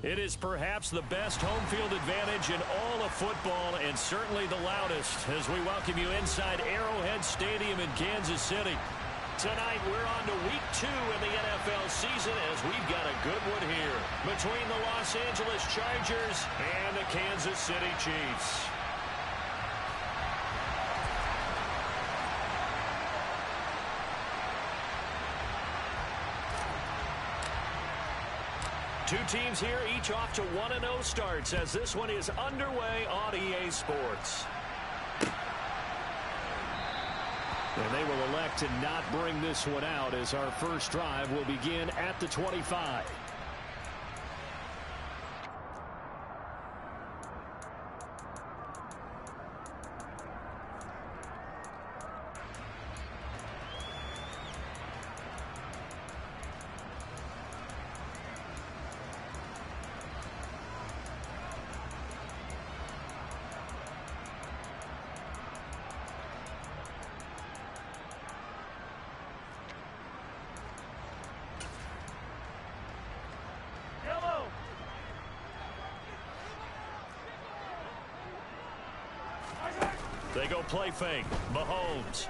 It is perhaps the best home field advantage in all of football and certainly the loudest as we welcome you inside Arrowhead Stadium in Kansas City. Tonight we're on to week 2 in the NFL season as we've got a good one here between the Los Angeles Chargers and the Kansas City Chiefs. Two teams here, each off to 1-0 starts as this one is underway on EA Sports. And they will elect to not bring this one out as our first drive will begin at the 25. They go play fake. Mahomes.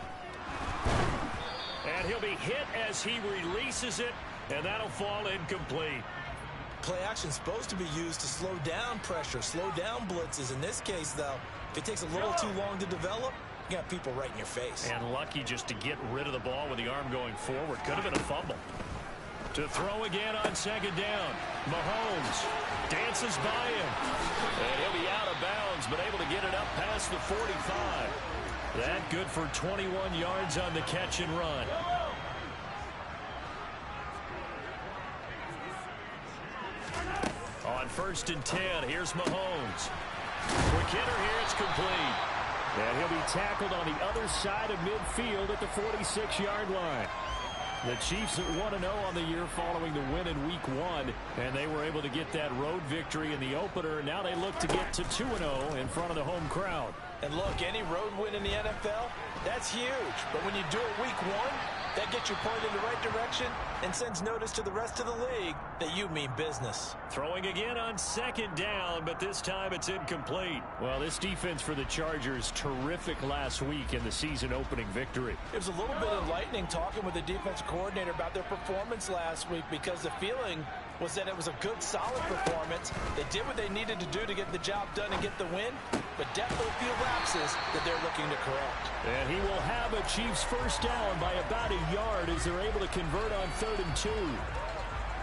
And he'll be hit as he releases it, and that'll fall incomplete. Play action is supposed to be used to slow down pressure, slow down blitzes. In this case, though, if it takes a little too long to develop, you got people right in your face. And lucky just to get rid of the ball with the arm going forward. Could have been a fumble. To throw again on second down. Mahomes dances by him. And he'll be out of bounds, but able to get it up past the 45. That good for 21 yards on the catch and run. On 1st and 10, here's Mahomes. Quick hitter here, it's complete. And he'll be tackled on the other side of midfield at the 46-yard line. The Chiefs at 1-0 on the year following the win in Week 1, and they were able to get that road victory in the opener. Now they look to get to 2-0 in front of the home crowd. And look, any road win in the NFL, that's huge. But when you do it Week 1, that gets you pointed in the right direction and sends notice to the rest of the league that you mean business. Throwing again on second down, but this time it's incomplete. Well, this defense for the Chargers, terrific last week in the season opening victory. It was a little bit enlightening talking with the defensive coordinator about their performance last week because the feeling was that it was a good, solid performance. They did what they needed to do to get the job done and get the win, but definitely a few lapses that they're looking to correct. And he will have a Chiefs first down by about a yard as they're able to convert on 3rd and 2.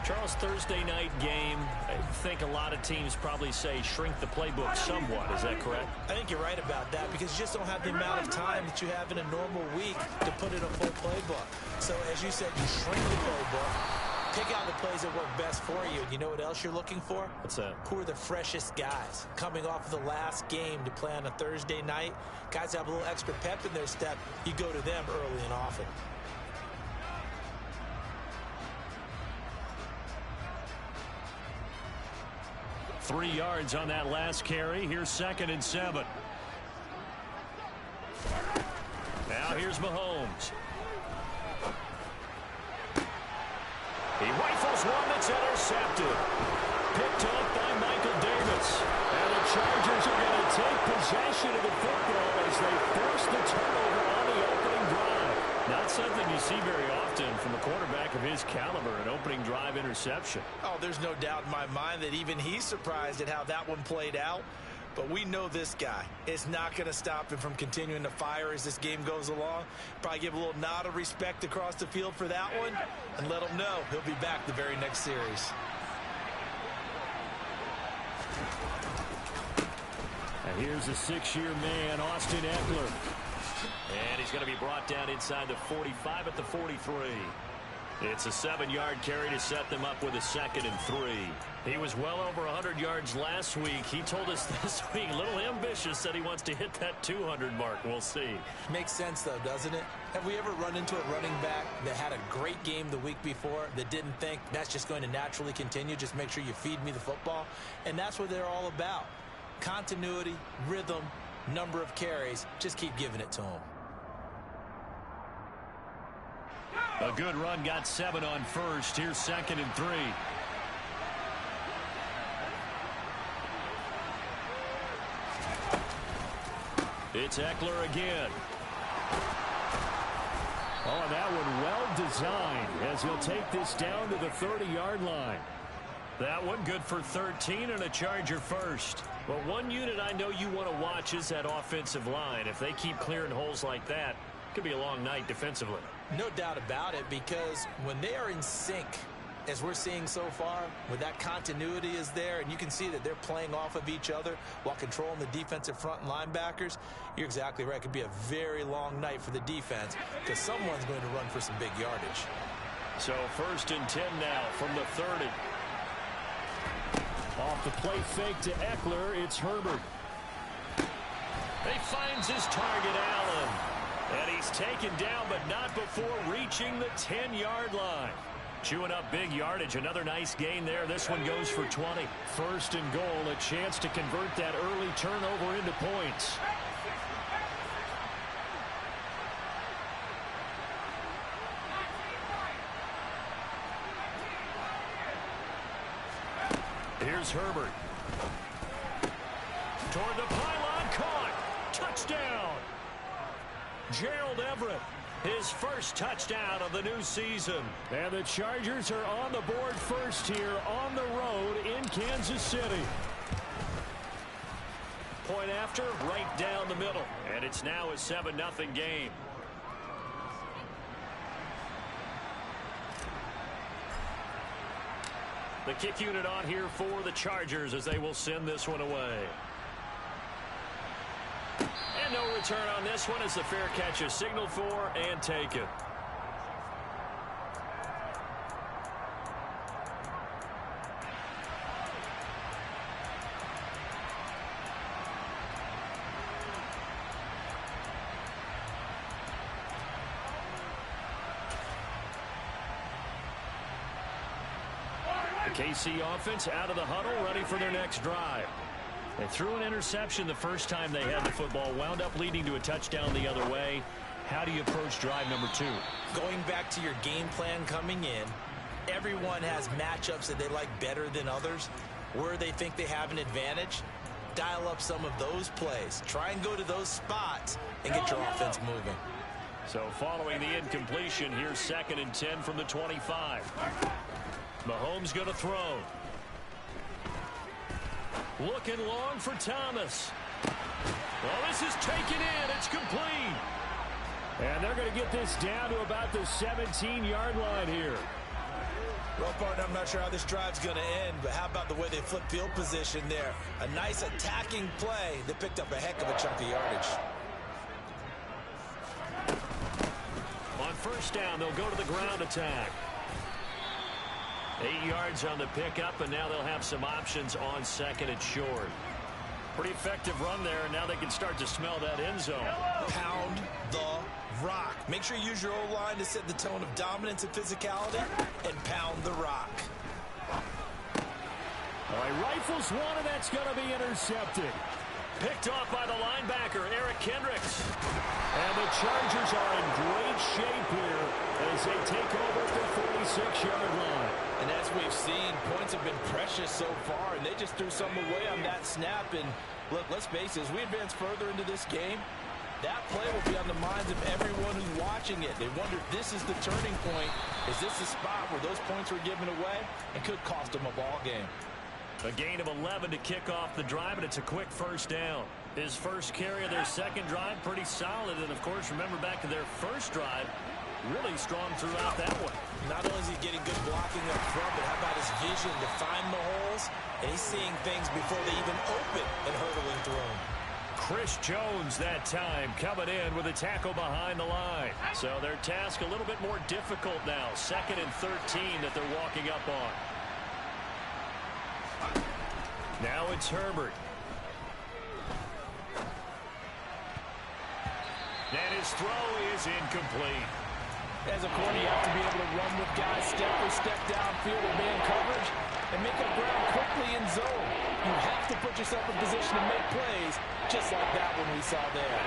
Charles, Thursday night game, I think a lot of teams probably say shrink the playbook somewhat. Is that correct? I think you're right about that because you just don't have the amount of time that you have in a normal week to put in a full playbook. So as you said, you shrink the playbook, pick out the plays that work best for you. And you know what else you're looking for? What's that? Who are the freshest guys coming off of the last game to play on a Thursday night? Guys have a little extra pep in their step. You go to them early and often. Three yards on that last carry. Here's 2nd and 7. Now here's Mahomes. He rifles one that's intercepted. Picked off by Michael Davis. And the Chargers are going to take possession of the football as they force the turnover on the opening drive. Not something you see very often from a quarterback of his caliber, an opening drive interception. Oh, there's no doubt in my mind that even he's surprised at how that one played out. But we know this guy is not going to stop him from continuing to fire as this game goes along. Probably give a little nod of respect across the field for that one and let him know he'll be back the very next series. And here's a 6-year man, Austin Eckler. And he's going to be brought down inside the 45 at the 43. It's a 7-yard carry to set them up with a 2nd and 3. He was well over 100 yards last week. He told us this week, a little ambitious, that he wants to hit that 200 mark. We'll see. Makes sense, though, doesn't it? Have we ever run into a running back that had a great game the week before that didn't think that's just going to naturally continue? Just make sure you feed me the football. And that's what they're all about. Continuity, rhythm, number of carries. Just keep giving it to them. A good run, got 7 on first. Here's 2nd and 3. It's Eckler again. Oh, and that one well designed as he'll take this down to the 30-yard line. That one good for 13 and a Charger first. Well, one unit I know you want to watch is that offensive line. If they keep clearing holes like that, it could be a long night defensively. No doubt about it, because when they are in sync, as we're seeing so far, when that continuity is there and you can see that they're playing off of each other while controlling the defensive front and linebackers, you're exactly right. It could be a very long night for the defense because someone's going to run for some big yardage. So 1st and 10 now from the 30. Off the play fake to Eckler, it's Herbert. He finds his target, Allen. And he's taken down, but not before reaching the 10-yard line. Chewing up big yardage. Another nice gain there. This one goes for 20. 1st and goal, a chance to convert that early turnover into points. Here's Herbert. Toward the pylon, caught. Touchdown. Gerald Everett, his first touchdown of the new season. And the Chargers are on the board first here on the road in Kansas City. Point after, right down the middle. And it's now a 7-0 game. The kick unit on here for the Chargers as they will send this one away. And no return on this one as the fair catch is signaled for and taken. The KC offense out of the huddle, ready for their next drive. They threw an interception the first time they had the football, wound up leading to a touchdown the other way. How do you approach drive number 2? Going back to your game plan coming in, everyone has matchups that they like better than others. Where they think they have an advantage, dial up some of those plays. Try and go to those spots and get your offense moving. So following the incompletion, here's 2nd and 10 from the 25. Mahomes going to throw. Looking long for Thomas. Well, this is taken in. It's complete. And they're going to get this down to about the 17-yard line here. Well, partner, I'm not sure how this drive's going to end, but how about the way they flip field position there? A nice attacking play that picked up a heck of a chunk of yardage. On 1st down, they'll go to the ground attack. 8 yards on the pickup, and now they'll have some options on 2nd and short. Pretty effective run there, and now they can start to smell that end zone. Pound the rock. Make sure you use your O-line to set the tone of dominance and physicality, and pound the rock. All right, rifles one, and that's going to be intercepted. Picked off by the linebacker, Eric Kendricks. And the Chargers are in great shape here as they take over at the 46-yard line. And as we've seen, points have been precious so far, and they just threw some away on that snap. And look, let's face it, as we advance further into this game, that play will be on the minds of everyone who's watching it. They wonder, this is the turning point. Is this the spot where those points were given away and could cost them a ball game? A gain of 11 to kick off the drive, and it's a quick 1st down. His first carry of their 2nd drive, pretty solid. And, of course, remember back to their first drive, really strong throughout that one. Not only is he getting good blocking up front, but how about his vision to find the holes? And he's seeing things before they even open and hurdling through them. Chris Jones that time coming in with a tackle behind the line. So their task a little bit more difficult now. 2nd and 13 that they're walking up on. Now it's Herbert. And his throw is incomplete. As a corner, you have to be able to run with guys step for step downfield or man coverage and make up ground quickly in zone. You have to put yourself in position to make plays, just like that one we saw there.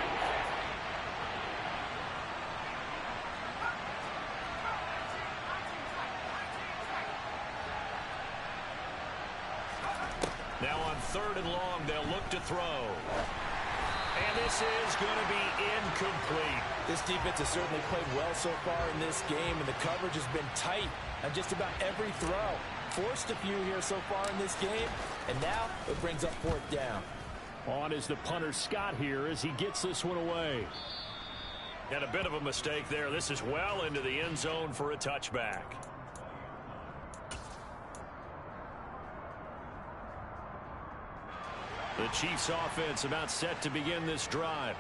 Now on 3rd and long, they'll look to throw. And this is going to be incomplete. This defense has certainly played well so far in this game, and the coverage has been tight on just about every throw. Forced a few here so far in this game, and now it brings up fourth down. On is the punter Scott here as he gets this one away. And a bit of a mistake there. This is well into the end zone for a touchback. The Chiefs offense about set to begin this drive.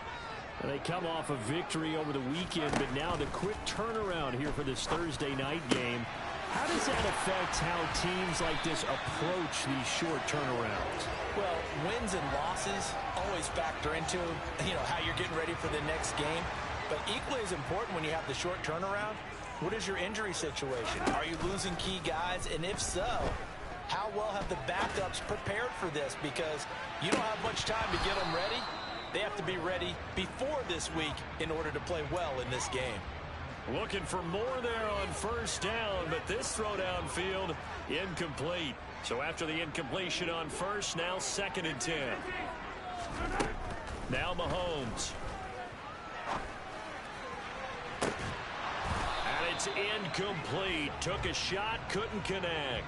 And they come off a victory over the weekend, but now the quick turnaround here for this Thursday night game. How does that affect how teams like this approach these short turnarounds? Well, wins and losses always factor into, how you're getting ready for the next game. But equally as important when you have the short turnaround, what is your injury situation? Are you losing key guys? And if so, how well have the backups prepared for this? Because you don't have much time to get them ready. They have to be ready before this week in order to play well in this game. Looking for more there on first down, but this throw downfield incomplete. So after the incompletion on first, now 2nd and 10. Now Mahomes. And it's incomplete. Took a shot, couldn't connect.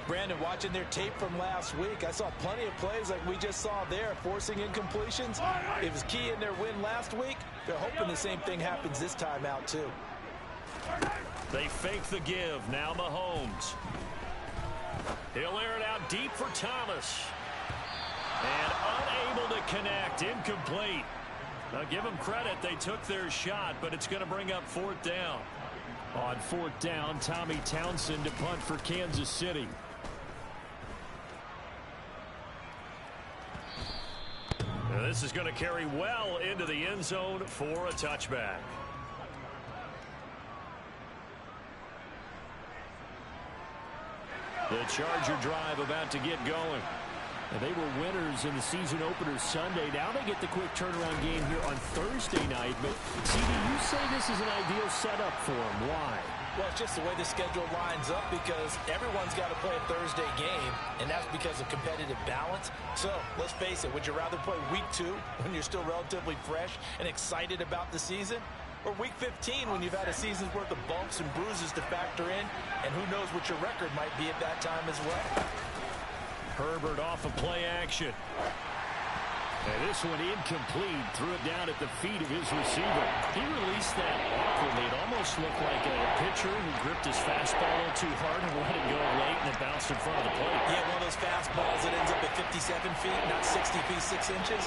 Brandon, watching their tape from last week, I saw plenty of plays like we just saw there, forcing incompletions. It was key in their win last week. They're hoping the same thing happens this time out, too. They fake the give. Now Mahomes. He'll air it out deep for Thomas. And unable to connect. Incomplete. Now give them credit. They took their shot, but it's going to bring up 4th down. On 4th down, Tommy Townsend to punt for Kansas City. Now this is going to carry well into the end zone for a touchback. The Charger drive about to get going. And they were winners in the season opener Sunday. Now they get the quick turnaround game here on Thursday night. But, CD, you say this is an ideal setup for them. Why? Well, it's just the way the schedule lines up because everyone's got to play a Thursday game, and that's because of competitive balance. So, let's face it, would you rather play week 2 when you're still relatively fresh and excited about the season? Or week 15 when you've had a season's worth of bumps and bruises to factor in, and who knows what your record might be at that time as well. Herbert off of play action. And this one incomplete. Threw it down at the feet of his receiver. He released that awkwardly. It almost looked like a pitcher who gripped his fastball a little too hard and let it go late, and it bounced in front of the plate. Yeah, one of those fastballs that ends up at 57 feet, not 60 feet, 6 inches.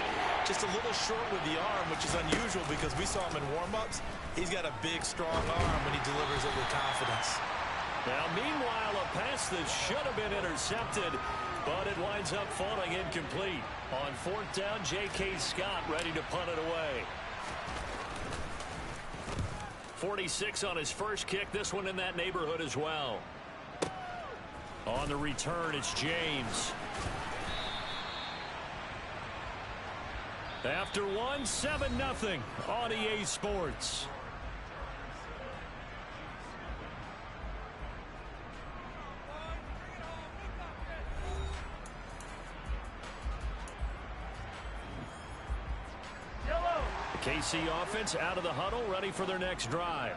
Just a little short with the arm, which is unusual because we saw him in warm-ups. He's got a big, strong arm when he delivers it with confidence. Now, meanwhile, a pass that should have been intercepted, but it winds up falling incomplete. On 4th down, J.K. Scott ready to punt it away. 46 on his first kick. This one in that neighborhood as well. On the return, it's James. After one, 7-0 on EA Sports. KC offense out of the huddle, ready for their next drive.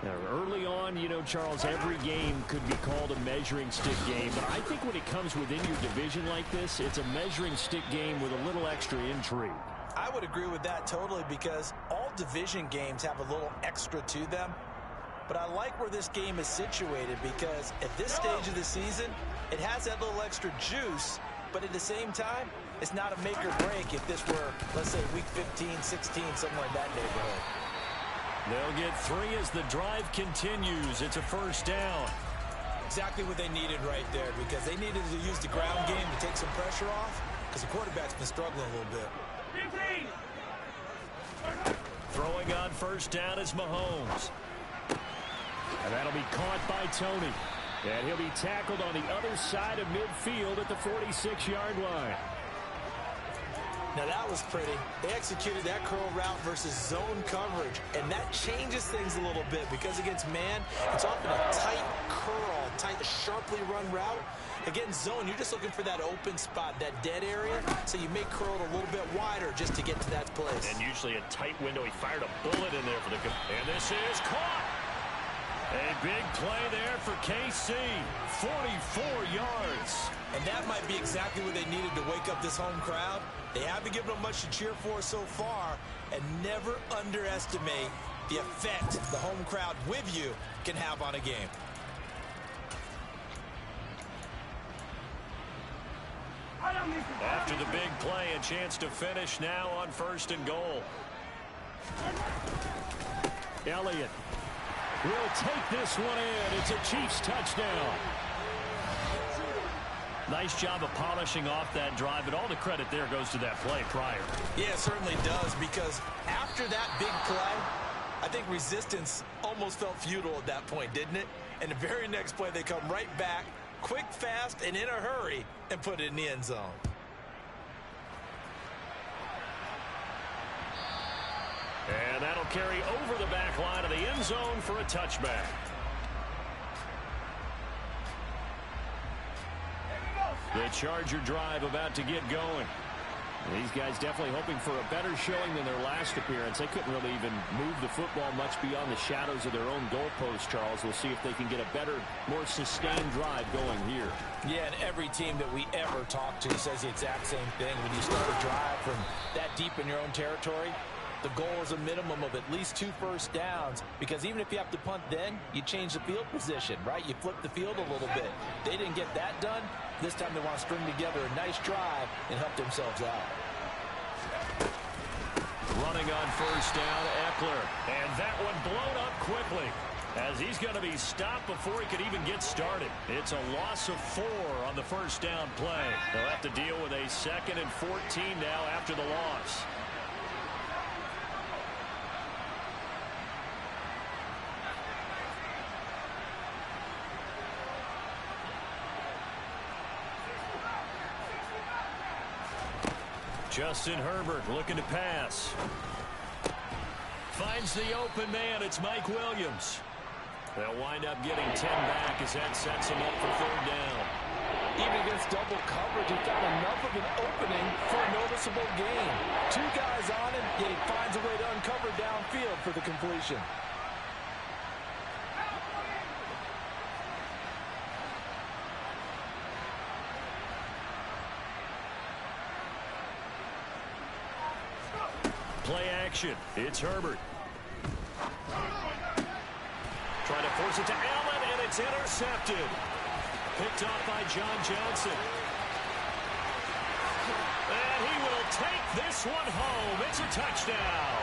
Now, early on, Charles, every game could be called a measuring stick game, but I think when it comes within your division like this, it's a measuring stick game with a little extra intrigue. I would agree with that totally because all division games have a little extra to them. But I like where this game is situated because at this stage of the season, it has that little extra juice, but at the same time, it's not a make or break if this were, let's say, week 15, 16, somewhere in that neighborhood. They'll get 3 as the drive continues. It's a first down. Exactly what they needed right there because they needed to use the ground game to take some pressure off because the quarterback's been struggling a little bit. Throwing on first down is Mahomes. And that'll be caught by Tony. And he'll be tackled on the other side of midfield at the 46-yard line. Now that was pretty. They executed that curl route versus zone coverage, and that changes things a little bit because against man, it's often a tight curl, tight, sharply run route. Against zone, you're just looking for that open spot, that dead area, so you may curl it a little bit wider just to get to that place. And usually a tight window. He fired a bullet in there for the... And this is caught. A big play there for KC. 44 yards. And that might be exactly what they needed to wake up this home crowd. They haven't given them much to cheer for so far, and never underestimate the effect the home crowd with you can have on a game. After the big play, a chance to finish now on 1st and goal. Elliott will take this one in. It's a Chiefs touchdown. Nice job of polishing off that drive, but all the credit there goes to that play prior. Yeah, it certainly does, because after that big play, I think resistance almost felt futile at that point, didn't it? And the very next play, they come right back, quick, fast, and in a hurry, and put it in the end zone. And that'll carry over the back line of the end zone for a touchback. The Charger drive about to get going. These guys definitely hoping for a better showing than their last appearance. They couldn't really even move the football much beyond the shadows of their own goalpost, Charles. We'll see if they can get a better, more sustained drive going here. Yeah, and every team that we ever talk to says the exact same thing. When you start a drive from that deep in your own territory, the goal is a minimum of at least 2 first downs, because even if you have to punt then, you change the field position, right? You flip the field a little bit. They didn't get that done. This time they want to string together a nice drive and help themselves out. Running on 1st down, Eckler. And that one blown up quickly, as he's going to be stopped before he could even get started. It's a loss of 4 on the 1st down play. They'll have to deal with a 2nd and 14 now after the loss. Justin Herbert looking to pass. Finds the open man. It's Mike Williams. They'll wind up getting 10 back as that sets him up for 3rd down. Even against double coverage, he found enough of an opening for a noticeable gain. 2 guys on him, yet he finds a way to uncover downfield for the completion. Play action. It's Herbert. Trying to force it to Allen, and it's intercepted. Picked off by John Johnson. And he will take this one home. It's a touchdown.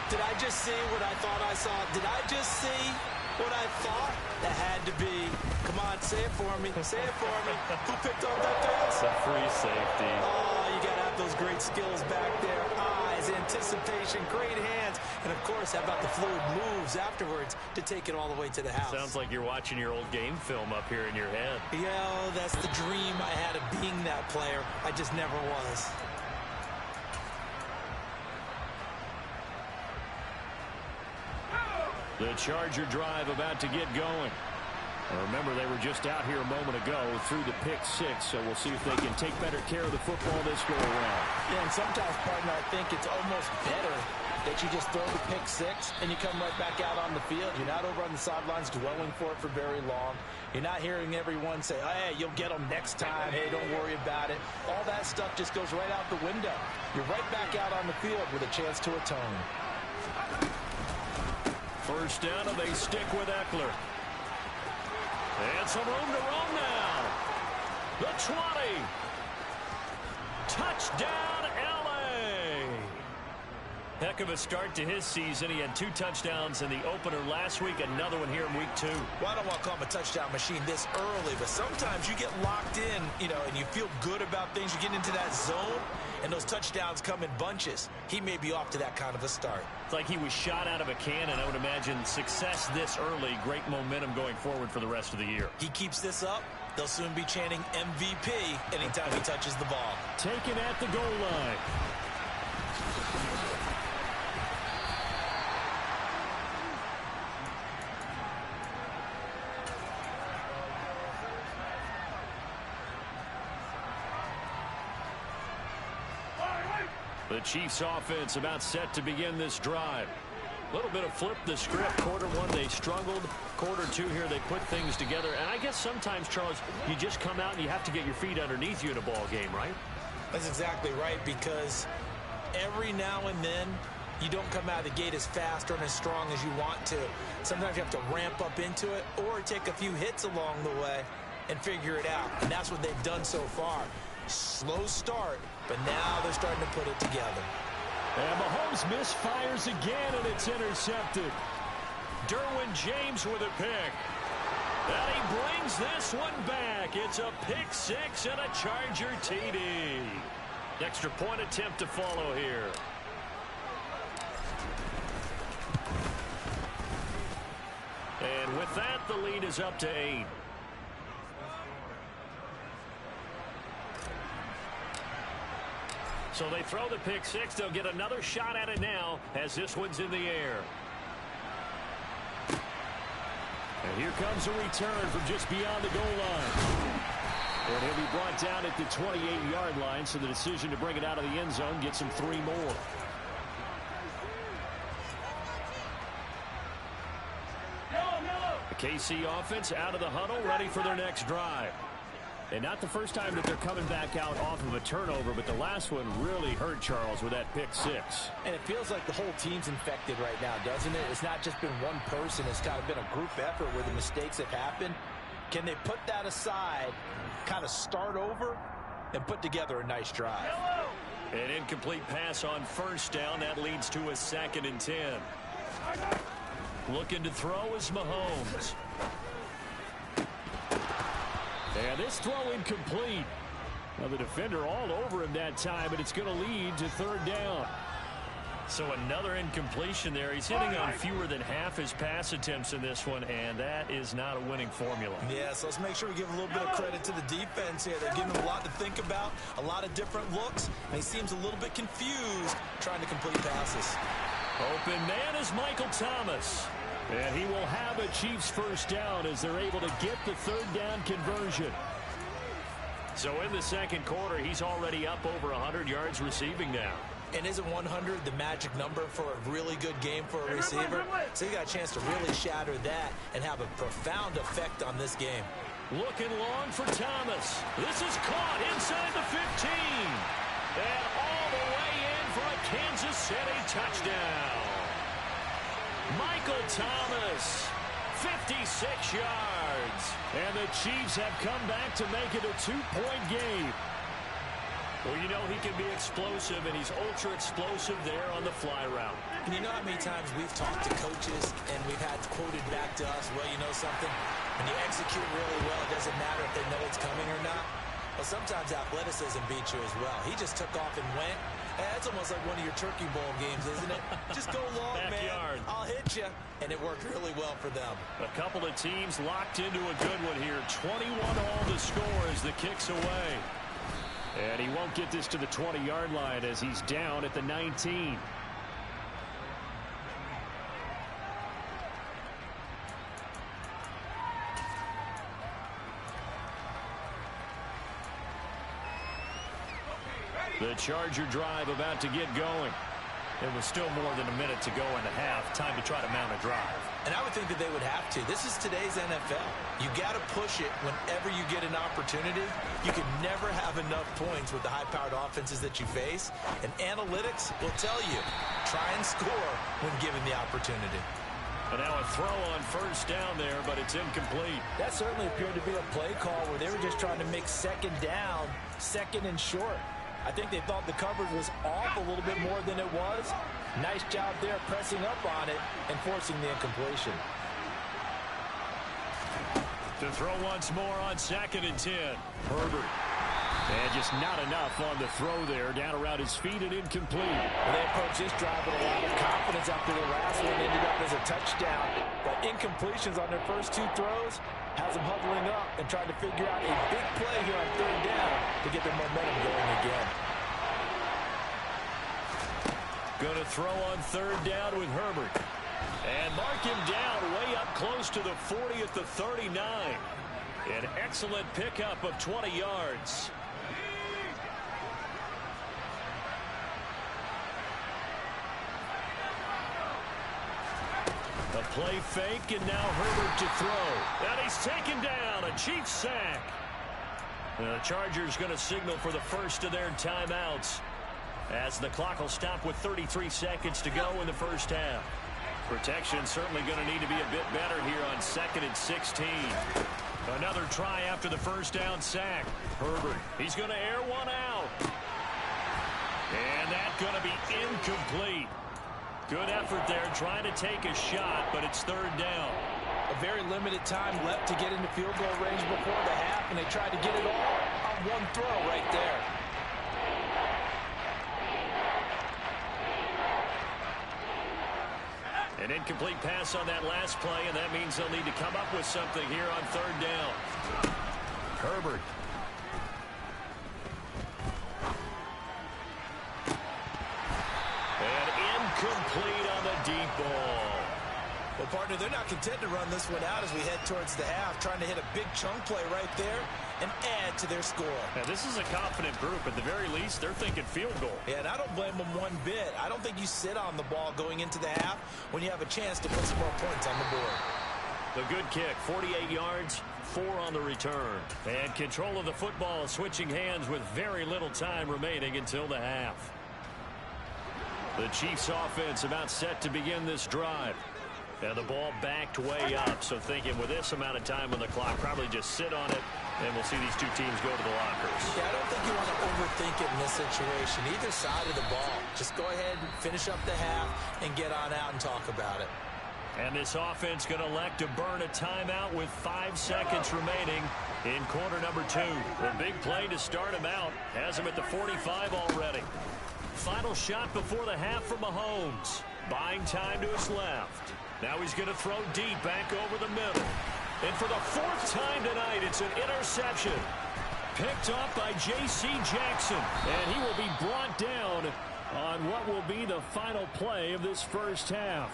Did I just see what I thought I saw? Did I just see what I thought? That had to be. Come on, say it for me. Say it for me. Who picked off that pass? The free safety. Oh, you got to have those great skills back there. Eyes, anticipation, great hands. And, of course, how about the fluid moves afterwards to take it all the way to the house? Sounds like you're watching your old game film up here in your head. Yeah, that's the dream I had of being that player. I just never was. The Charger drive about to get going. Remember, they were just out here a moment ago through the pick 6, so we'll see if they can take better care of the football this go around. Yeah, and sometimes, partner, I think it's almost better that you just throw the pick 6 and you come right back out on the field. You're not over on the sidelines dwelling for it for very long. You're not hearing everyone say, hey, you'll get them next time. Hey, don't worry about it. All that stuff just goes right out the window. You're right back out on the field with a chance to atone. 1st down, and they stick with Eckler. And some room to roam now. The 20. Touchdown, LA. Heck of a start to his season. He had 2 touchdowns in the opener last week, another one here in week 2. Well, I don't want to call him a touchdown machine this early, but sometimes you get locked in, and you feel good about things. You get into that zone, and those touchdowns come in bunches. He may be off to that kind of a start. It's like he was shot out of a cannon. I would imagine success this early, great momentum going forward for the rest of the year. He keeps this up, they'll soon be chanting MVP anytime he touches the ball. Taken at the goal line. The Chiefs offense about set to begin this drive. A little bit of flip the script. Quarter one, they struggled. Quarter two here, they put things together. And I guess sometimes, Charles, you just come out and you have to get your feet underneath you in a ball game, right? That's exactly right, because every now and then you don't come out of the gate as fast or as strong as you want to. Sometimes you have to ramp up into it or take a few hits along the way and figure it out. And that's what they've done so far. Slow start, but now they're starting to put it together. And Mahomes misfires again, and it's intercepted. Derwin James with a pick. And he brings this one back. It's a pick six and a Charger TD. Extra point attempt to follow here. And with that, the lead is up to 8. So they throw the pick six. They'll get another shot at it now as this one's in the air. And here comes a return from just beyond the goal line. And he'll be brought down at the 28-yard line, so the decision to bring it out of the end zone gets him 3 more. The KC offense out of the huddle, ready for their next drive. And not the first time that they're coming back out off of a turnover, but the last one really hurt Charles with that pick six. And it feels like the whole team's infected right now, doesn't it? It's not just been one person. It's kind of been a group effort where the mistakes have happened. Can they put that aside, kind of start over, and put together a nice drive? An incomplete pass on first down. That leads to a 2nd and 10. Looking to throw is Mahomes. And this throw incomplete. Well, the defender all over him that time, but it's going to lead to 3rd down. So another incompletion there. He's hitting on fewer than half his pass attempts in this one, and that is not a winning formula. Yeah, so let's make sure we give a little bit of credit to the defense here. They're giving him a lot to think about, a lot of different looks, and he seems a little bit confused trying to complete passes. Open man is Michael Thomas. And he will have a Chiefs first down as they're able to get the 3rd down conversion. So in the second quarter, he's already up over 100 yards receiving now. And isn't 100 the magic number for a really good game for a receiver? So you got a chance to really shatter that and have a profound effect on this game. Looking long for Thomas. This is caught inside the 15. And all the way in for a Kansas City touchdown. Michael Thomas, 56 yards. And the Chiefs have come back to make it a 2-point game. Well, you know he can be explosive, and he's ultra-explosive there on the fly route. And you know how many times we've talked to coaches, and we've had quoted back to us, well, you know something? When you execute really well, it doesn't matter if they know it's coming or not. Well, sometimes athleticism beats you as well. He just took off and went. That's almost like one of your Turkey Bowl games, isn't it? Just go long, man. I'll hit you. And it worked really well for them. A couple of teams locked into a good one here. 21-all to score as the kick's away. And he won't get this to the 20-yard line as he's down at the 19. The Charger drive about to get going. It was still more than a minute to go in the half. Time to try to mount a drive. And I would think that they would have to. This is today's NFL. You got to push it whenever you get an opportunity. You can never have enough points with the high-powered offenses that you face. And analytics will tell you, try and score when given the opportunity. And now a throw on first down there, but it's incomplete. That certainly appeared to be a play call where they were just trying to make second down, second and short. I think they thought the coverage was off a little bit more than it was. Nice job there pressing up on it and forcing the incompletion. To throw once more on 2nd and 10. Herbert. And just not enough on the throw there. Down around his feet and incomplete. Well, they approached this drive with a lot of confidence after the last one ended up as a touchdown. But incompletions on their first 2 throws has them huddling up and trying to figure out a big play here on 3rd down to get their momentum going again. Going to throw on 3rd down with Herbert. And mark him down way up close to the 40 at the 39. An excellent pickup of 20 yards. A play fake, and now Herbert to throw. And he's taken down. A Chiefs sack. The Chargers going to signal for the first of their timeouts, as the clock will stop with 33 seconds to go in the first half. Protection certainly going to need to be a bit better here on 2nd and 16. Another try after the first down sack. Herbert, he's going to air one out. And that's going to be incomplete. Good effort there trying to take a shot, but it's 3rd down. A very limited time left to get into field goal range before the half, and they tried to get it all on one throw right there. An incomplete pass on that last play, and that means they'll need to come up with something here on 3rd down. Herbert. And incomplete on the deep ball. Well, partner, they're not content to run this one out as we head towards the half, trying to hit a big chunk play right there and add to their score. Now, this is a confident group. At the very least, they're thinking field goal. Yeah, and I don't blame them one bit. I don't think you sit on the ball going into the half when you have a chance to put some more points on the board. The good kick, 48 yards, 4 on the return. And control of the football switching hands with very little time remaining until the half. The Chiefs offense about set to begin this drive. And the ball backed way up, so thinking with this amount of time on the clock, probably just sit on it, and we'll see these two teams go to the lockers. Yeah, I don't think you want to overthink it in this situation. Either side of the ball. Just go ahead and finish up the half and get on out and talk about it. And this offense going to elect to burn a timeout with 5 seconds remaining in quarter number 2. A big play to start him out. Has him at the 45 already. Final shot before the half for Mahomes. Buying time to his left. Now he's going to throw deep back over the middle. And for the 4th time tonight, it's an interception. Picked up by J.C. Jackson. And he will be brought down on what will be the final play of this first half.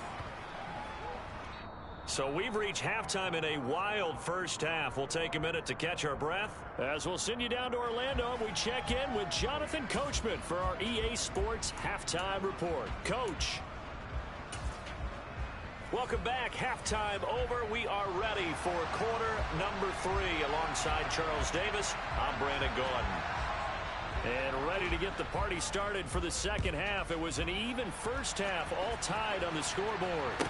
So we've reached halftime in a wild first half. We'll take a minute to catch our breath as we'll send you down to Orlando and we check in with Jonathan Coachman for our EA Sports Halftime Report. Coach. Welcome back. Halftime over. We are ready for quarter number 3 alongside Charles Davis. I'm Brandon Gordon. And ready to get the party started for the second half. It was an even first half, all tied on the scoreboard.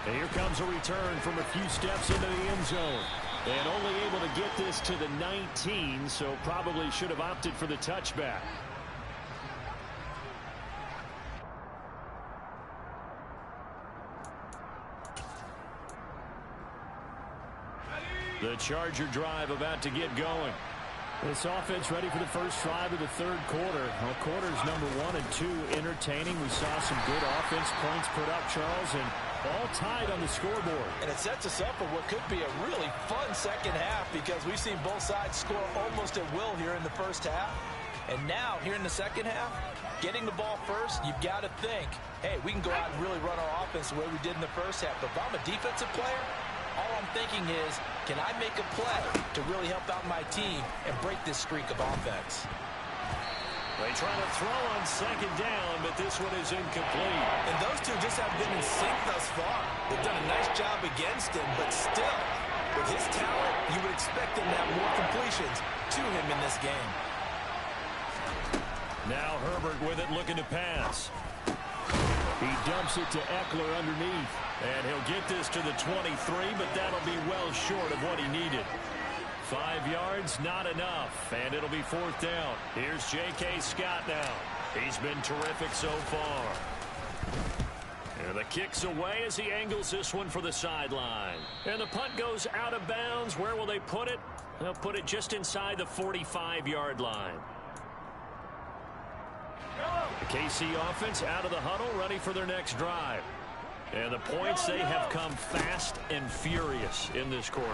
And here comes a return from a few steps into the end zone. And only able to get this to the 19, so probably should have opted for the touchback. The Charger drive about to get going. This offense ready for the first drive of the 3rd quarter. Well, quarters number 1 and 2 entertaining. We saw some good offense points put up, Charles, and all tied on the scoreboard. And it sets us up for what could be a really fun second half because we've seen both sides score almost at will here in the first half. And now, here in the second half, getting the ball first, you've got to think, hey, we can go out and really run our offense the way we did in the first half. But if I'm a defensive player, all I'm thinking is, can I make a play to really help out my team and break this streak of offense? They try to throw on 2nd down, but this one is incomplete. And those two just have been in sync thus far. They've done a nice job against him, but still, with his talent, you would expect him to have more completions to him in this game. Now Herbert with it, looking to pass. He dumps it to Eckler underneath. And he'll get this to the 23, but that'll be well short of what he needed. 5 yards, not enough, and it'll be 4th down. Here's J.K. Scott now. He's been terrific so far. And the kick's away as he angles this one for the sideline. And the punt goes out of bounds. Where will they put it? They'll put it just inside the 45-yard line. The KC offense out of the huddle, ready for their next drive. And the points, they have come fast and furious in this quarter.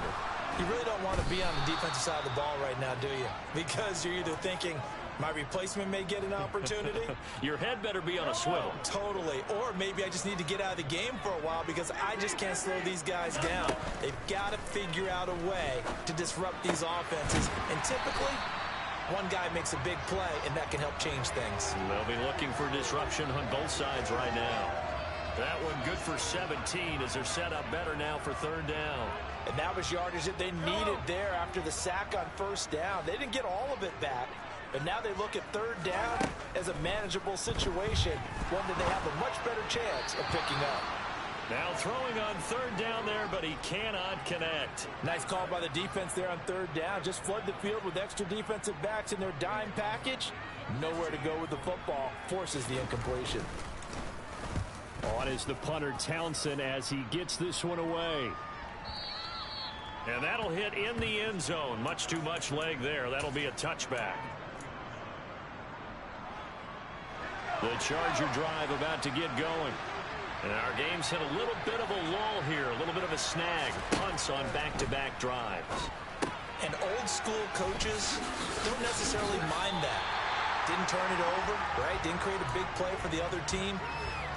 You really don't want to be on the defensive side of the ball right now, do you? Because you're either thinking, my replacement may get an opportunity. Your head better be on a swivel. Totally. Or maybe I just need to get out of the game for a while because I just can't slow these guys down. They've got to figure out a way to disrupt these offenses. And typically, one guy makes a big play, and that can help change things. They'll be looking for disruption on both sides right now. That one good for 17 as they're set up better now for third down. And that was yardage that they needed there after the sack on first down. They didn't get all of it back, but now they look at third down as a manageable situation, one that they have a much better chance of picking up. Now throwing on third down there, but he cannot connect. Nice call by the defense there on third down. Just flood the field with extra defensive backs in their dime package. Nowhere to go with the football. Forces the incompletion. On is the punter Townsend as he gets this one away. And that'll hit in the end zone. Much too much leg there. That'll be a touchback. The Charger drive about to get going. And our game's hit a little bit of a lull here. A little bit of a snag. Punts on back-to-back drives. And old-school coaches don't necessarily mind that. Didn't turn it over, right? Didn't create a big play for the other team.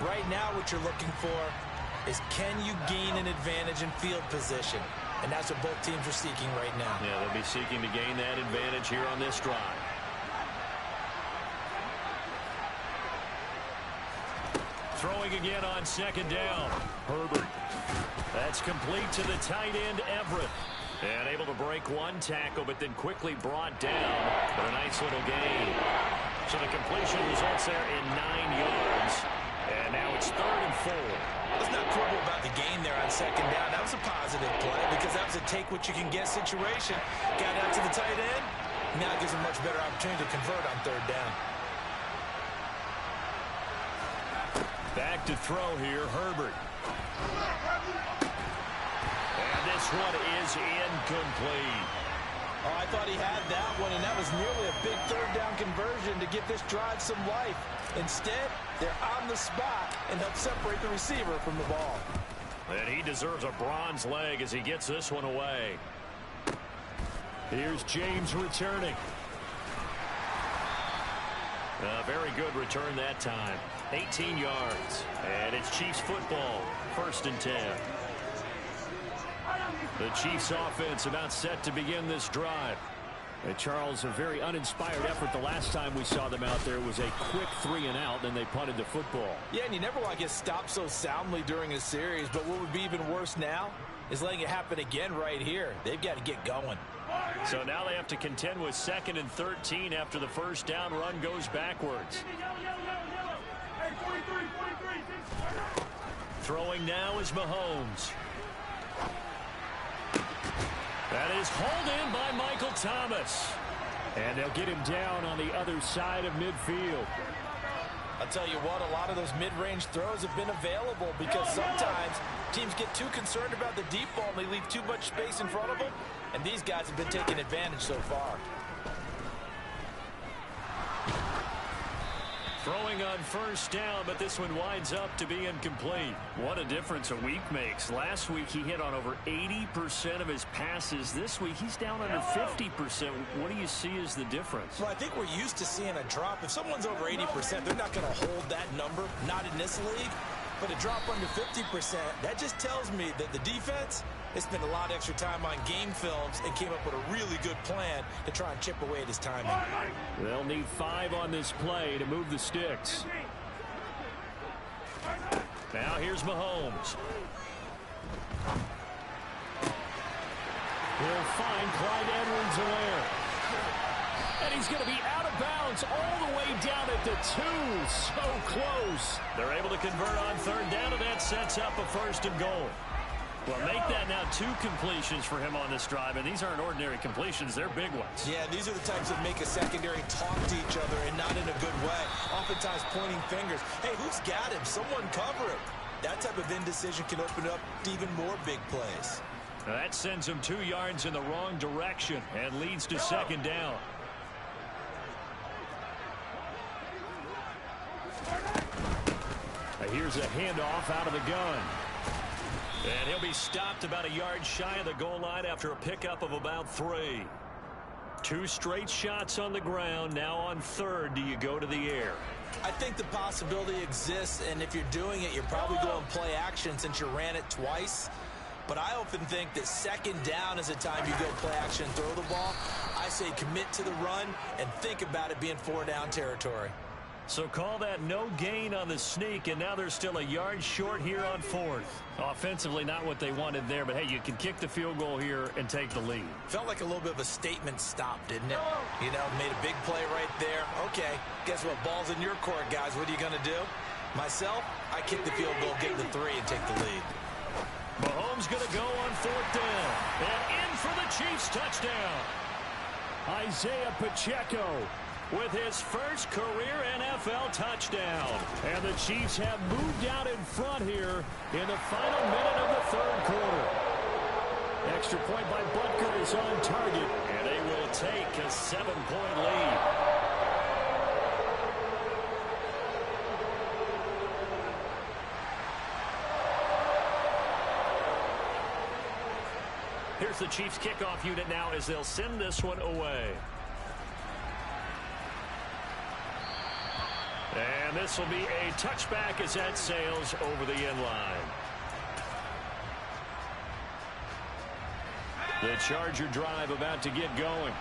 Right now what you're looking for is can you gain an advantage in field position? And that's what both teams are seeking right now. Yeah, they'll be seeking to gain that advantage here on this drive. Throwing again on second down. Herbert. That's complete to the tight end, Everett. And able to break one tackle, but then quickly brought down for a nice little gain. So the completion results there in 9 yards. And now it's 3rd and 4. Let's not quibble about the gain there on second down. That was a positive play because that was a take-what-you-can-get situation. Got out to the tight end. Now it gives a much better opportunity to convert on third down. Back to throw here, Herbert. And this one is incomplete. Oh, I thought he had that one, and that was nearly a big third down conversion to give this drive some life. Instead, they're on the spot and help separate the receiver from the ball. And he deserves a bronze leg as he gets this one away. Here's James returning. A very good return that time. 18 yards. And it's Chiefs football. 1st and 10. The Chiefs offense about set to begin this drive. And Charles, a very uninspired effort the last time we saw them out there was a quick 3 and out, then they punted the football. Yeah, and you never want to get stopped so soundly during a series, but what would be even worse now is letting it happen again right here. They've got to get going. So now they have to contend with 2nd and 13 after the first down run goes backwards. Throwing now is Mahomes. That is hauled in by Michael Thomas. And they'll get him down on the other side of midfield. I'll tell you what, a lot of those mid-range throws have been available because sometimes teams get too concerned about the deep ball and they leave too much space in front of them. And these guys have been taking advantage so far. Throwing on first down, but this one winds up to be incomplete. What a difference a week makes. Last week he hit on over 80% of his passes. This week he's down under 50%. What do you see as the difference? Well, I think we're used to seeing a drop. If someone's over 80%, they're not going to hold that number, not in this league. But a drop under 50%, that just tells me that the defense has spent a lot of extra time on game films and came up with a really good plan to try and chip away at his timing. They'll need 5 on this play to move the sticks. Now here's Mahomes. He'll find Clyde Edwards-Helaire. And he's going to be out of bounds all the way down at the 2. So close. They're able to convert on third down, and that sets up a 1st and goal. Well, make that now 2 completions for him on this drive, and these aren't ordinary completions. They're big ones. Yeah, these are the types that make a secondary talk to each other and not in a good way. Oftentimes pointing fingers. Hey, who's got him? Someone cover him. That type of indecision can open up to even more big plays. Now that sends him 2 yards in the wrong direction and leads to 2nd down. Here's a handoff out of the gun. And he'll be stopped about a yard shy of the goal line after a pickup of about 3. 2 straight shots on the ground. Now on 3rd, do you go to the air? I think the possibility exists, and if you're doing it, you're probably going play action since you ran it twice. But I often think that 2nd down is a time you go play action and throw the ball. I say commit to the run and think about it being 4 down territory. So call that no gain on the sneak, and now they're still a yard short here on fourth. Offensively, not what they wanted there, but hey, you can kick the field goal here and take the lead. Felt like a little bit of a statement stop, didn't it? You know, made a big play right there. Okay, guess what? Ball's in your court, guys. What are you going to do? Myself, I kick the field goal, get the 3, and take the lead. Mahomes going to go on fourth down. And in for the Chiefs touchdown. Isaiah Pacheco with his first career NFL touchdown. And the Chiefs have moved out in front here in the final minute of the third quarter. Extra point by Butker is on target, and they will take a 7-point lead. Here's the Chiefs kickoff unit now as they'll send this one away. And this will be a touchback as that sails over the end line. The Charger drive about to get going.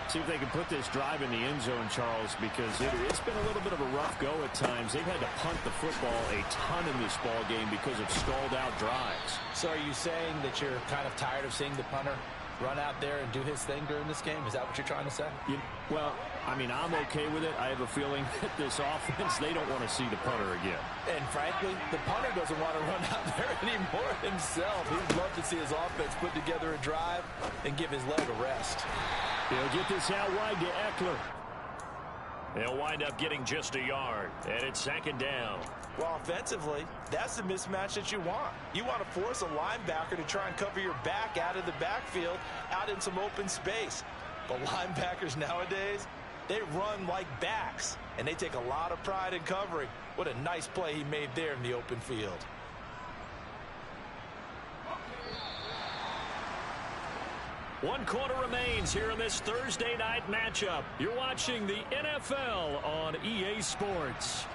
See if they can put this drive in the end zone, Charles, because it's been a little bit of a rough go at times. They've had to punt the football a ton in this ball game because of stalled-out drives. So are you saying that you're kind of tired of seeing the punter run out there and do his thing during this game? Is that what you're trying to say? Well, I mean, I'm okay with it. I have a feeling that this offense, they don't want to see the punter again. And frankly, the punter doesn't want to run out there anymore himself. He'd love to see his offense put together a drive and give his leg a rest. He'll get this out wide to Eckler. They'll wind up getting just a yard, and it's second down. Well, offensively, that's the mismatch that you want. You want to force a linebacker to try and cover your back out of the backfield, out in some open space. But linebackers nowadays, they run like backs, and they take a lot of pride in covering. What a nice play he made there in the open field. One quarter remains here in this Thursday night matchup. You're watching the NFL on EA Sports.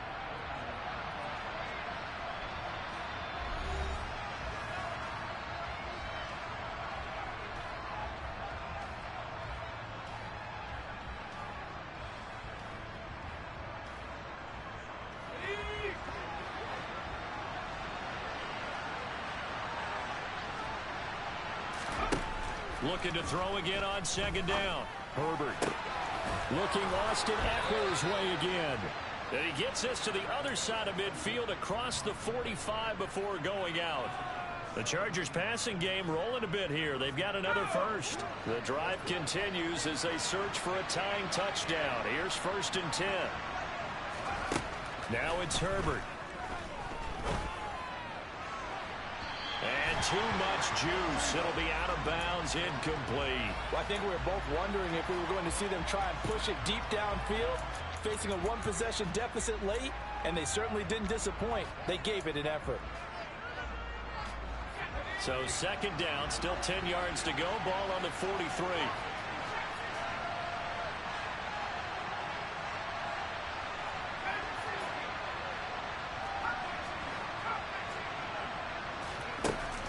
Looking to throw again on second down. Herbert looking Austin Eckler's way again. And he gets this to the other side of midfield across the 45 before going out. The Chargers passing game rolling a bit here. They've got another first. The drive continues as they search for a tying touchdown. Here's 1st and 10. Now it's Herbert. And too much juice. It'll be out of bounds, incomplete. Well, I think we were both wondering if we were going to see them try and push it deep downfield, facing a one-possession deficit late, and they certainly didn't disappoint. They gave it an effort. So second down, still 10 yards to go. Ball on the 43.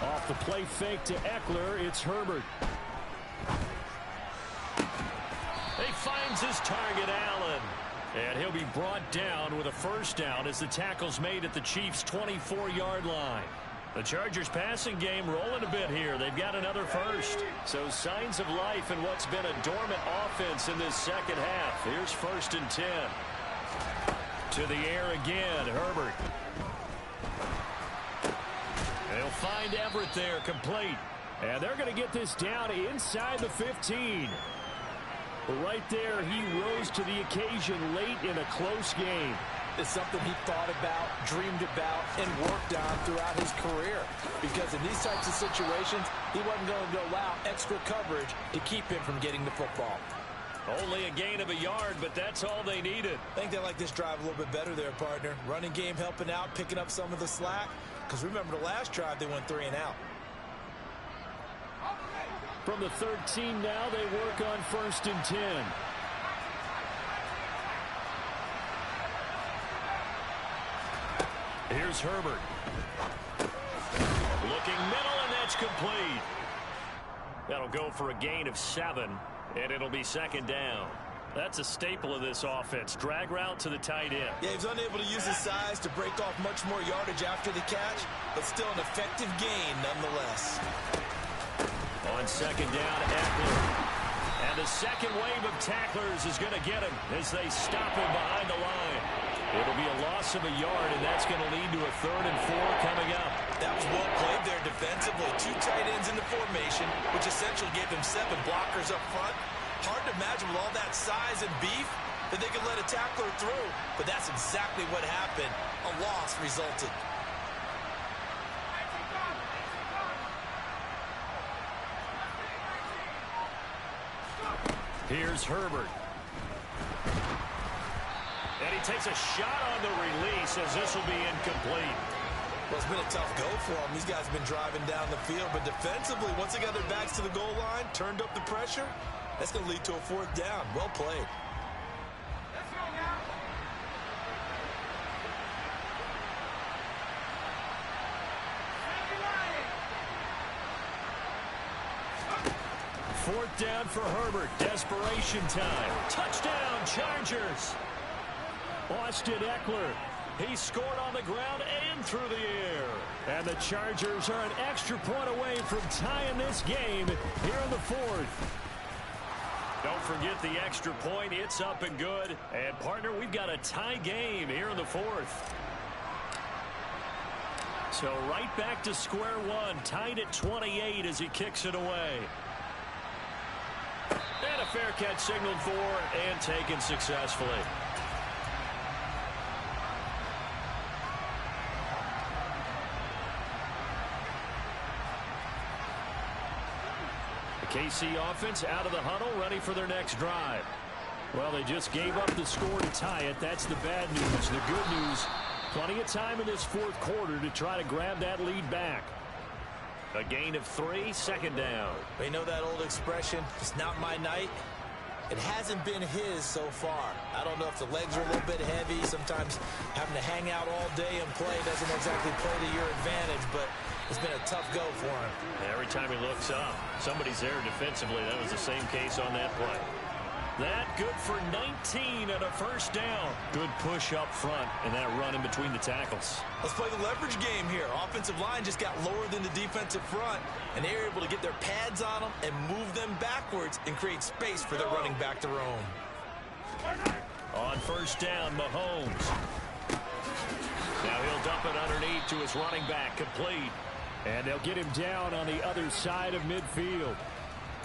Off the play fake to Eckler, it's Herbert. He finds his target, Allen. And he'll be brought down with a first down as the tackle's made at the Chiefs' 24-yard line. The Chargers passing game rolling a bit here. They've got another first. So signs of life in what's been a dormant offense in this second half. Here's 1st and 10. To the air again, Herbert. They'll find Everett there, complete. And they're going to get this down inside the 15. Right there, he rose to the occasion late in a close game. It's something he thought about, dreamed about, and worked on throughout his career. Because in these types of situations, he wasn't going to allow extra coverage to keep him from getting the football. Only a gain of a yard, but that's all they needed. I think they like this drive a little bit better there, partner. Running game helping out, picking up some of the slack. Because remember, the last drive, they went 3 and out. From the 13 now, they work on 1st and 10. Here's Herbert. Looking middle, and that's complete. That'll go for a gain of 7, and it'll be second down. That's a staple of this offense. Drag route to the tight end. Yeah, he's unable to use his size to break off much more yardage after the catch, but still an effective gain nonetheless. On second down, Eckler. And the second wave of tacklers is going to get him as they stop him behind the line. It'll be a loss of a yard, and that's going to lead to a 3rd and 4 coming up. That was well played there defensively. 2 tight ends in the formation, which essentially gave them 7 blockers up front. Hard to imagine with all that size and beef that they could let a tackler through, but that's exactly what happened. A loss resulted. Here's Herbert. And he takes a shot on the release as this will be incomplete. Well, it's been a tough go for them. These guys have been driving down the field, but defensively, once they got their backs to the goal line, turned up the pressure, that's going to lead to a 4th down. Well played. Let's go now. Fourth down for Herbert. Desperation time. Touchdown, Chargers. Austin Eckler. He scored on the ground and through the air. And the Chargers are an extra point away from tying this game here in the 4th. Don't forget the extra point. It's up and good. And, partner, we've got a tie game here in the 4th. So right back to square one. Tied at 28 as he kicks it away. And a fair catch signaled for and taken successfully. KC offense out of the huddle, ready for their next drive. Well, they just gave up the score to tie it. That's the bad news. The good news, plenty of time in this 4th quarter to try to grab that lead back. A gain of 3, 2nd down. We know that old expression, it's not my night. It hasn't been his so far. I don't know if the legs are a little bit heavy. Sometimes having to hang out all day and play doesn't exactly play to your advantage, but it's been a tough go for him. Every time he looks up, somebody's there defensively. That was the same case on that play. That good for 19 and a 1st down. Good push up front and that run in between the tackles. Let's play the leverage game here. Offensive line just got lower than the defensive front, and they were able to get their pads on them and move them backwards and create space for their running back to roam. On 1st down, Mahomes. Now he'll dump it underneath to his running back, complete. And they'll get him down on the other side of midfield.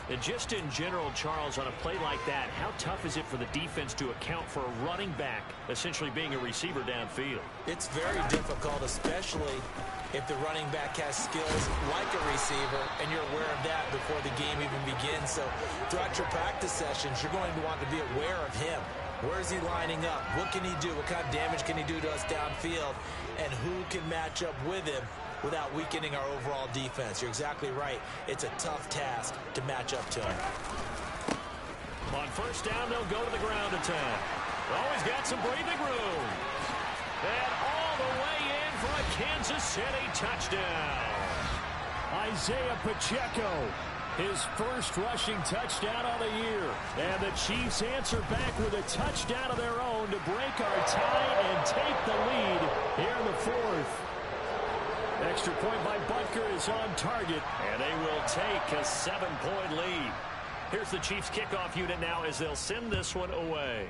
And just in general, Charles, on a play like that, how tough is it for the defense to account for a running back essentially being a receiver downfield? It's very difficult, especially if the running back has skills like a receiver, and you're aware of that before the game even begins. So throughout your practice sessions, you're going to want to be aware of him. Where is he lining up? What can he do? What kind of damage can he do to us downfield? And who can match up with him without weakening our overall defense? You're exactly right. It's a tough task to match up to him. On 1st down, they'll go to the ground attack. Always got some breathing room. And all the way in for a Kansas City touchdown. Isaiah Pacheco, his first rushing touchdown on the year. And the Chiefs answer back with a touchdown of their own to break our tie and take the lead here in the 4th. Extra point by Butker is on target, and they will take a 7-point lead. Here's the Chiefs kickoff unit now as they'll send this one away.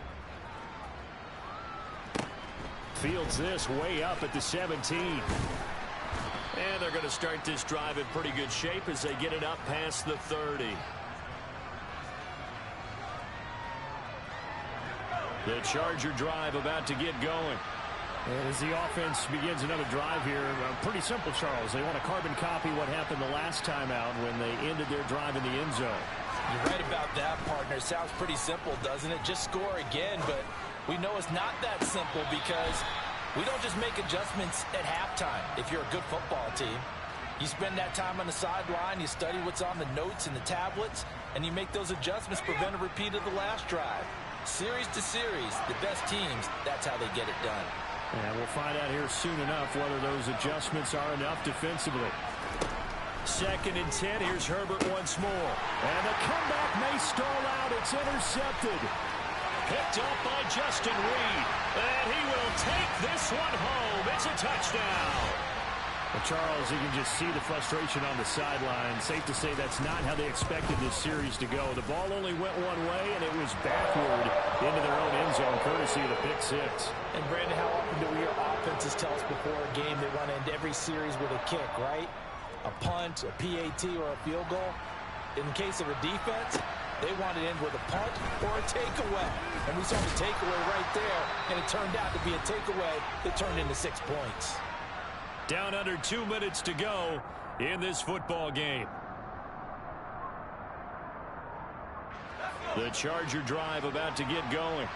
Fields this way up at the 17. And they're going to start this drive in pretty good shape as they get it up past the 30. The Charger drive about to get going. And as the offense begins another drive here, pretty simple, Charles. They want to carbon copy what happened the last time out when they ended their drive in the end zone. You're right about that, partner. Sounds pretty simple, doesn't it? Just score again, but we know it's not that simple because we don't just make adjustments at halftime if you're a good football team. You spend that time on the sideline, you study what's on the notes and the tablets, and you make those adjustments, prevent a repeat of the last drive. Series to series, the best teams, that's how they get it done. And we'll find out here soon enough whether those adjustments are enough defensively. 2nd and 10. Here's Herbert once more. And the comeback may stall out. It's intercepted. picked up by Justin Reed. And he will take this one home. It's a touchdown. Well, Charles, you can just see the frustration on the sideline. Safe to say that's not how they expected this series to go. The ball only went one way, and it was backward into their own end zone, courtesy of the pick six. And, Brandon, how often do we hear offenses tell us before a game they want to end every series with a kick, right? A punt, a PAT, or a field goal. In the case of a defense, they want to end with a punt or a takeaway. And we saw the takeaway right there, and it turned out to be a takeaway that turned into 6 points. Down under 2 minutes to go in this football game. The Charger drive about to get going.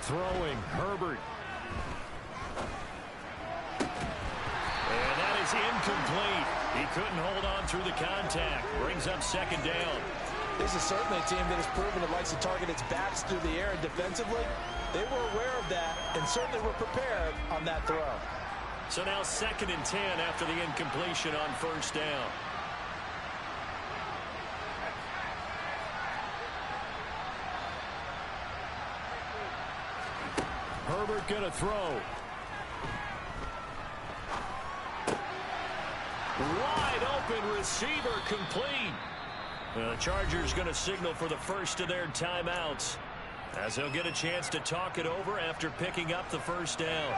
Throwing, Herbert. And that is incomplete. He couldn't hold on through the contact. Brings up second down. This is certainly a team that has proven it likes to target its backs through the air, and defensively, they were aware of that and certainly were prepared on that throw. So now 2nd and 10 after the incompletion on first down. Herbert going to throw. Wide open receiver, complete. Well, the Chargers going to signal for the first of their timeouts, as he'll get a chance to talk it over after picking up the first down.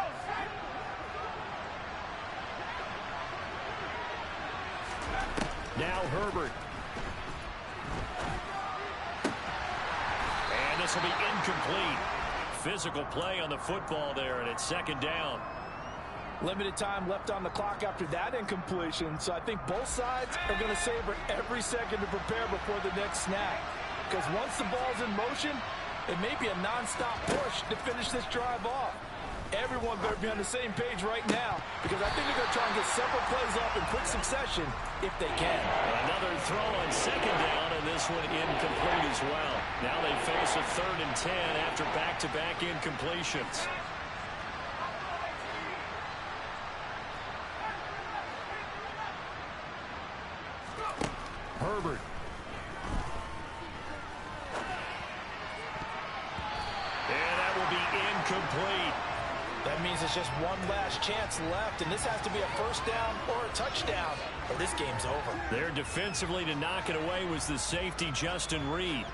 Now Herbert. And this will be incomplete. Physical play on the football there, and it's 2nd down. Limited time left on the clock after that incompletion, so I think both sides are going to savor every second to prepare before the next snap. Because once the ball's in motion, it may be a non-stop push to finish this drive off. Everyone better be on the same page right now, because I think they're going to try and get several plays off in quick succession if they can. Another throw on 2nd down, and this one incomplete as well. Now they face a 3rd and 10 after back-to-back incompletions. Herbert. And that will be incomplete. That means it's just one last chance left, and this has to be a first down or a touchdown, or this game's over. There defensively to knock it away was the safety, Justin Reed.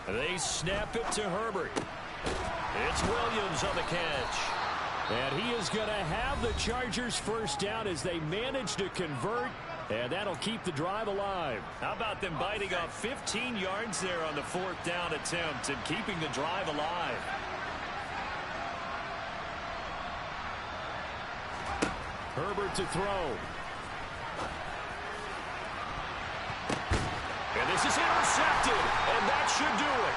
They snap it to Herbert. It's Williams on the catch. And he is going to have the Chargers first down as they manage to convert. And that'll keep the drive alive. How about them biting off 15 yards there on the 4th down attempt and keeping the drive alive? Herbert to throw. And this is intercepted, and that should do it.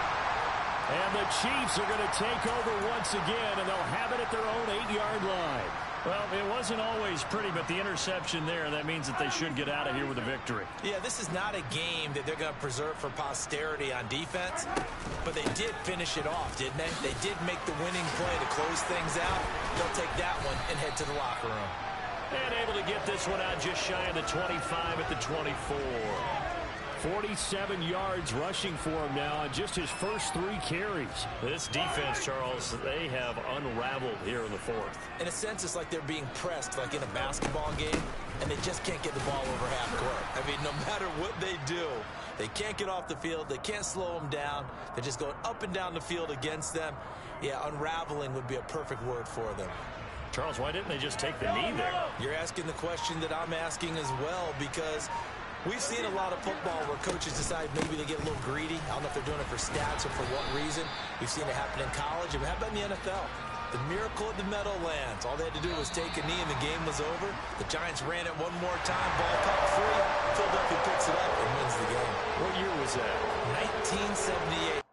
And the Chiefs are going to take over once again, and they'll have it at their own 8-yard line. Well, it wasn't always pretty, but the interception there, that means that they should get out of here with a victory. Yeah, this is not a game that they're going to preserve for posterity on defense, but they did finish it off, didn't they? They did make the winning play to close things out. They'll take that one and head to the locker room. And able to get this one out just shy of the 25 at the 24. 47 yards rushing for him now on just his first 3 carries. This defense, Charles, they have unraveled here in the 4th. In a sense, it's like they're being pressed like in a basketball game, and they just can't get the ball over half court. I mean, no matter what they do, they can't get off the field. They can't slow them down. They're just going up and down the field against them. Yeah, unraveling would be a perfect word for them. Charles, why didn't they just take the knee there? You're asking the question that I'm asking as well, because we've seen a lot of football where coaches decide maybe they get a little greedy. I don't know if they're doing it for stats or for what reason. We've seen it happen in college. And how about in the NFL? The miracle of the Meadowlands. All they had to do was take a knee and the game was over. The Giants ran it one more time. Ball caught free. Philadelphia picks it up and wins the game. What year was that? 1978.